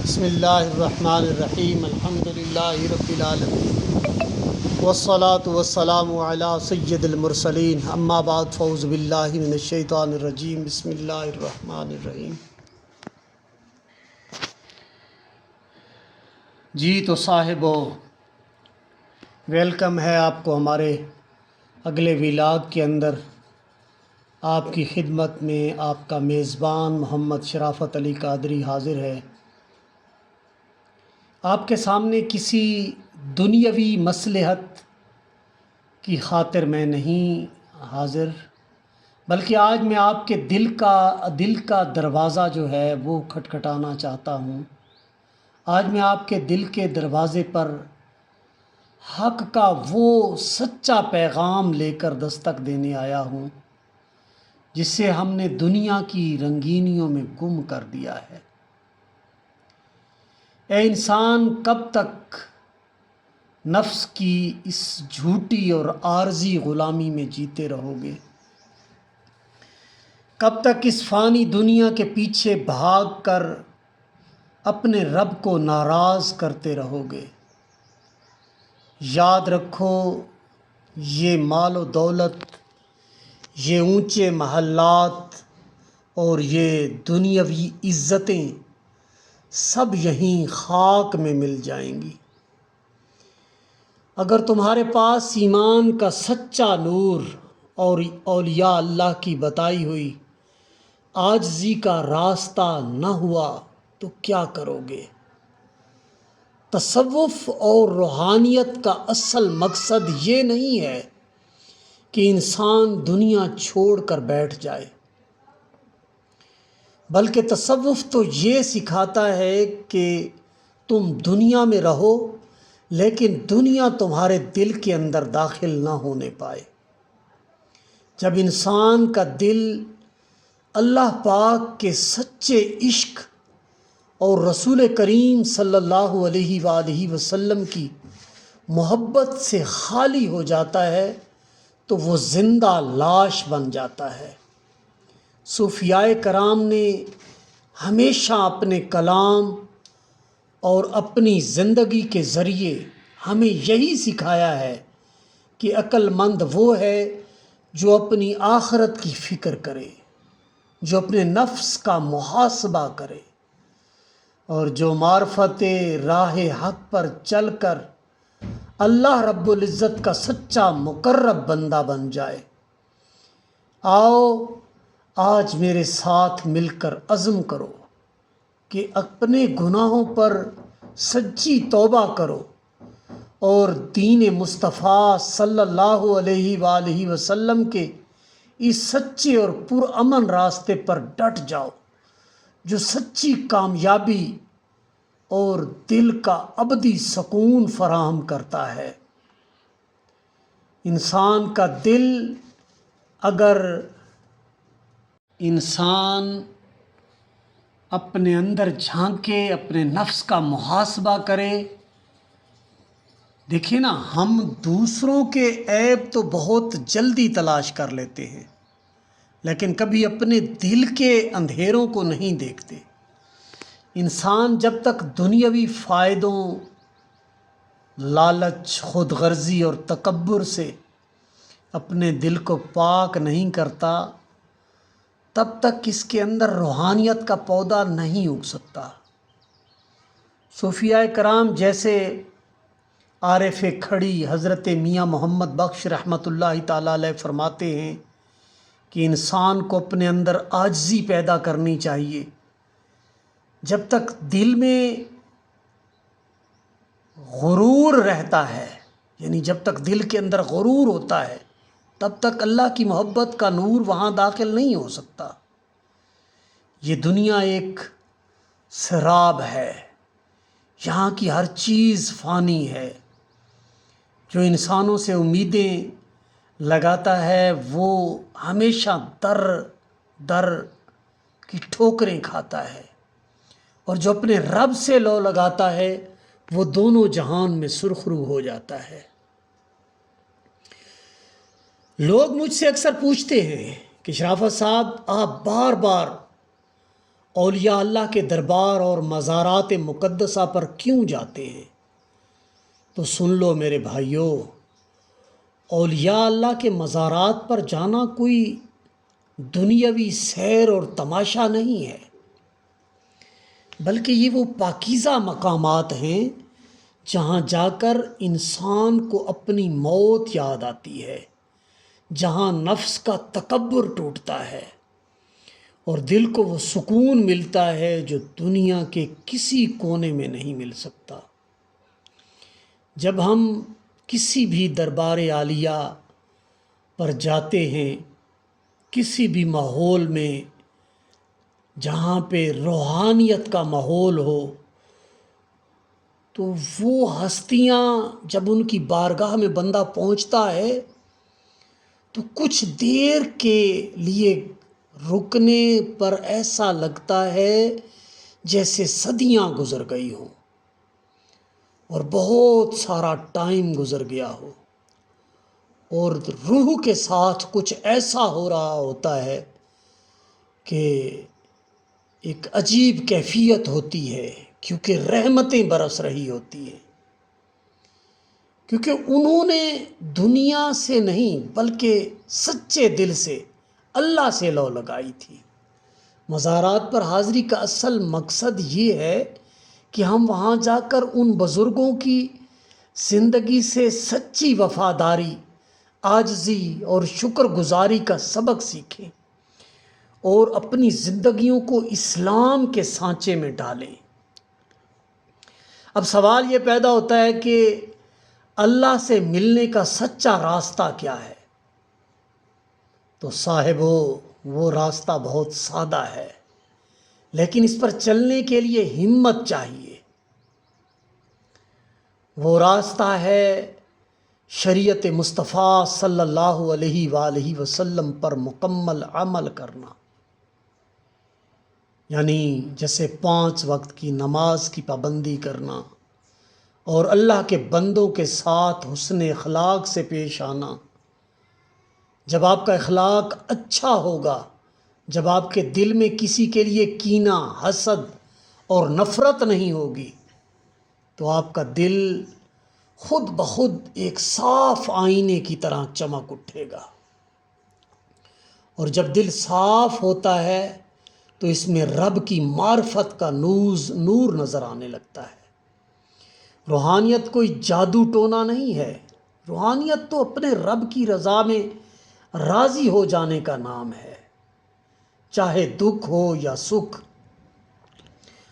بسم اللہ الرحمن الرحیم الحمد للہ رب العالمین والصلاة والسلام علی سید المرسلین اما بعد فاعوذ باللہ من الشیطان الرجیم بسم اللہ الرحمن الرحیم۔ جی تو صاحبو، ویلکم ہے آپ کو ہمارے اگلے ولاگ کے اندر۔ آپ کی خدمت میں آپ کا میزبان محمد شرافت علی قادری حاضر ہے۔ آپ کے سامنے کسی دنیاوی مصلحت کی خاطر میں نہیں حاضر، بلکہ آج میں آپ کے دل کا دروازہ جو ہے وہ کھٹکھٹانا چاہتا ہوں۔ آج میں آپ کے دل کے دروازے پر حق کا وہ سچا پیغام لے کر دستک دینے آیا ہوں جس سے ہم نے دنیا کی رنگینیوں میں گم کر دیا ہے۔ اے انسان، کب تک نفس کی اس جھوٹی اور عارضی غلامی میں جیتے رہو گے؟ کب تک اس فانی دنیا کے پیچھے بھاگ کر اپنے رب کو ناراض کرتے رہو گے؟ یاد رکھو، یہ مال و دولت، یہ اونچے محلات اور یہ دنیاوی عزتیں سب یہیں خاک میں مل جائیں گی۔ اگر تمہارے پاس ایمان کا سچا نور اور اولیاء اللہ کی بتائی ہوئی عاجزی کا راستہ نہ ہوا تو کیا کرو گے؟ تصوف اور روحانیت کا اصل مقصد یہ نہیں ہے کہ انسان دنیا چھوڑ کر بیٹھ جائے، بلکہ تصوف تو یہ سکھاتا ہے کہ تم دنیا میں رہو لیکن دنیا تمہارے دل کے اندر داخل نہ ہونے پائے۔ جب انسان کا دل اللہ پاک کے سچے عشق اور رسول کریم صلی اللہ علیہ وآلہ وسلم کی محبت سے خالی ہو جاتا ہے تو وہ زندہ لاش بن جاتا ہے۔ صوفیاء کرام نے ہمیشہ اپنے کلام اور اپنی زندگی کے ذریعے ہمیں یہی سکھایا ہے کہ عقل مند وہ ہے جو اپنی آخرت کی فکر کرے، جو اپنے نفس کا محاسبہ کرے اور جو معرفت راہ حق پر چل کر اللہ رب العزت کا سچا مقرب بندہ بن جائے۔ آؤ آج میرے ساتھ مل کر عزم کرو کہ اپنے گناہوں پر سچی توبہ کرو اور دین مصطفیٰ صلی اللہ علیہ وآلہ وسلم کے اس سچے اور پرامن راستے پر ڈٹ جاؤ جو سچی کامیابی اور دل کا ابدی سکون فراہم کرتا ہے۔ انسان کا دل، اگر انسان اپنے اندر جھانکے، اپنے نفس کا محاسبہ کرے، دیکھیں نا، ہم دوسروں کے عیب تو بہت جلدی تلاش کر لیتے ہیں لیکن کبھی اپنے دل کے اندھیروں کو نہیں دیکھتے۔ انسان جب تک دنیاوی فائدوں، لالچ، خود غرضی اور تکبر سے اپنے دل کو پاک نہیں کرتا تب تک اس کے اندر روحانیت کا پودا نہیں اگ سکتا۔ صوفیاء کرام جیسے عارف کھڑی حضرت میاں محمد بخش رحمۃ اللہ تعالیٰ علیہ فرماتے ہیں کہ انسان کو اپنے اندر عاجزی پیدا کرنی چاہیے۔ جب تک دل میں غرور رہتا ہے، یعنی جب تک دل کے اندر غرور ہوتا ہے تب تک اللہ کی محبت کا نور وہاں داخل نہیں ہو سکتا۔ یہ دنیا ایک سراب ہے، یہاں کی ہر چیز فانی ہے۔ جو انسانوں سے امیدیں لگاتا ہے وہ ہمیشہ در کی ٹھوکریں کھاتا ہے، اور جو اپنے رب سے لو لگاتا ہے وہ دونوں جہان میں سرخرو ہو جاتا ہے۔ لوگ مجھ سے اکثر پوچھتے ہیں کہ شرافت صاحب، آپ بار بار اولیاء اللہ کے دربار اور مزارات مقدسہ پر کیوں جاتے ہیں؟ تو سن لو میرے بھائیوں، اولیاء اللہ کے مزارات پر جانا کوئی دنیاوی سیر اور تماشا نہیں ہے، بلکہ یہ وہ پاکیزہ مقامات ہیں جہاں جا کر انسان کو اپنی موت یاد آتی ہے، جہاں نفس کا تکبر ٹوٹتا ہے اور دل کو وہ سکون ملتا ہے جو دنیا کے کسی کونے میں نہیں مل سکتا۔ جب ہم کسی بھی دربار عالیہ پر جاتے ہیں، کسی بھی ماحول میں جہاں پہ روحانیت کا ماحول ہو، تو وہ ہستیاں جب ان کی بارگاہ میں بندہ پہنچتا ہے تو کچھ دیر کے لیے رکنے پر ایسا لگتا ہے جیسے صدیاں گزر گئی ہوں اور بہت سارا ٹائم گزر گیا ہو، اور روح کے ساتھ کچھ ایسا ہو رہا ہوتا ہے کہ ایک عجیب کیفیت ہوتی ہے، کیونکہ رحمتیں برس رہی ہوتی ہیں، کیونکہ انہوں نے دنیا سے نہیں بلکہ سچے دل سے اللہ سے لو لگائی تھی۔ مزارات پر حاضری کا اصل مقصد یہ ہے کہ ہم وہاں جا کر ان بزرگوں کی زندگی سے سچی وفاداری، عاجزی اور شکر گزاری کا سبق سیکھیں اور اپنی زندگیوں کو اسلام کے سانچے میں ڈالیں۔ اب سوال یہ پیدا ہوتا ہے کہ اللہ سے ملنے کا سچا راستہ کیا ہے؟ تو صاحبو، وہ راستہ بہت سادہ ہے، لیکن اس پر چلنے کے لیے ہمت چاہیے۔ وہ راستہ ہے شریعت مصطفیٰ صلی اللہ علیہ وآلہ وسلم پر مکمل عمل کرنا، یعنی جیسے 5 وقت کی نماز کی پابندی کرنا اور اللہ کے بندوں کے ساتھ حسن اخلاق سے پیش آنا۔ جب آپ کا اخلاق اچھا ہوگا، جب آپ کے دل میں کسی کے لیے کینہ، حسد اور نفرت نہیں ہوگی، تو آپ کا دل خود بخود ایک صاف آئینے کی طرح چمک اٹھے گا، اور جب دل صاف ہوتا ہے تو اس میں رب کی معرفت کا نور نظر آنے لگتا ہے۔ روحانیت کوئی جادو ٹونا نہیں ہے، روحانیت تو اپنے رب کی رضا میں راضی ہو جانے کا نام ہے۔ چاہے دکھ ہو یا سکھ،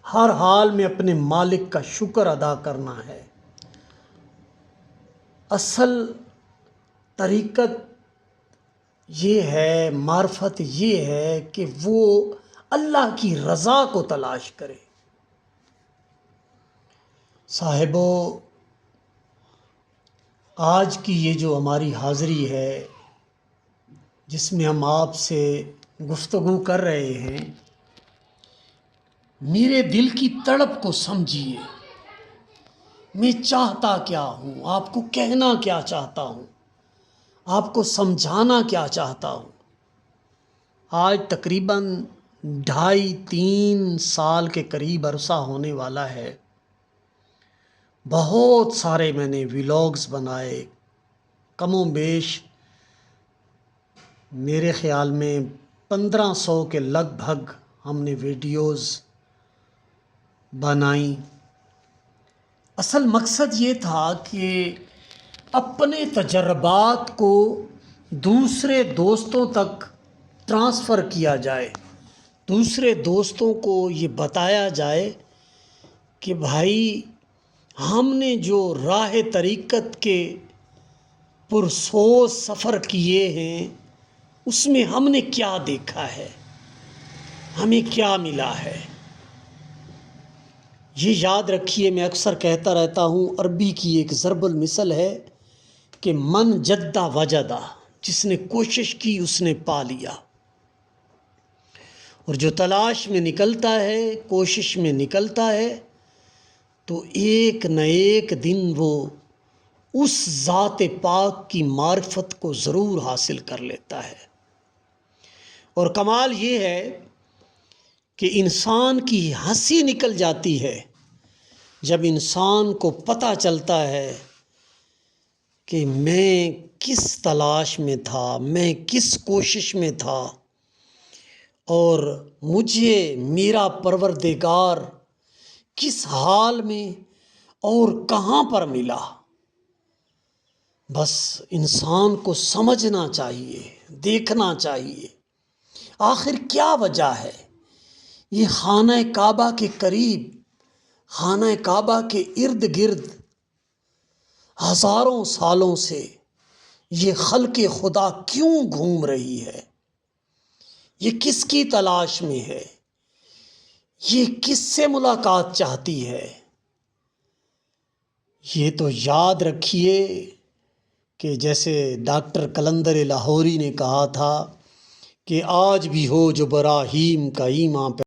ہر حال میں اپنے مالک کا شکر ادا کرنا ہے۔ اصل طریقت یہ ہے، معرفت یہ ہے کہ وہ اللہ کی رضا کو تلاش کرے۔ صاحبو، آج کی یہ جو ہماری حاضری ہے، جس میں ہم آپ سے گفتگو کر رہے ہیں، میرے دل کی تڑپ کو سمجھیے۔ میں چاہتا کیا ہوں، آپ کو کہنا کیا چاہتا ہوں، آپ کو سمجھانا کیا چاہتا ہوں۔ آج تقریباً 2.5-3 سال کے قریب عرصہ ہونے والا ہے، بہت سارے میں نے ولاگز بنائے، کم و بیش میرے خیال میں 1500 کے لگ بھگ ہم نے ویڈیوز بنائیں۔ اصل مقصد یہ تھا کہ اپنے تجربات کو دوسرے دوستوں تک ٹرانسفر کیا جائے، دوسرے دوستوں کو یہ بتایا جائے کہ بھائی، ہم نے جو راہ طریقت کے پرسوز سفر کیے ہیں، اس میں ہم نے کیا دیکھا ہے، ہمیں کیا ملا ہے۔ یہ یاد رکھیے، میں اکثر کہتا رہتا ہوں، عربی کی ایک ضرب المثل ہے کہ من جدہ وجدہ، جس نے کوشش کی اس نے پا لیا، اور جو تلاش میں نکلتا ہے، کوشش میں نکلتا ہے، تو ایک نہ ایک دن وہ اس ذات پاک کی معرفت کو ضرور حاصل کر لیتا ہے۔ اور کمال یہ ہے کہ انسان کی ہنسی نکل جاتی ہے جب انسان کو پتہ چلتا ہے کہ میں کس تلاش میں تھا، میں کس کوشش میں تھا، اور مجھے میرا پروردگار کس حال میں اور کہاں پر ملا۔ بس انسان کو سمجھنا چاہیے، دیکھنا چاہیے آخر کیا وجہ ہے۔ یہ خانہ کعبہ کے قریب، خانہ کعبہ کے ارد گرد ہزاروں سالوں سے یہ خلق خدا کیوں گھوم رہی ہے؟ یہ کس کی تلاش میں ہے؟ یہ کس سے ملاقات چاہتی ہے؟ یہ تو یاد رکھیے کہ جیسے ڈاکٹر قلندر لاہوری نے کہا تھا کہ آج بھی ہو جو براہیم کا ایمان پہ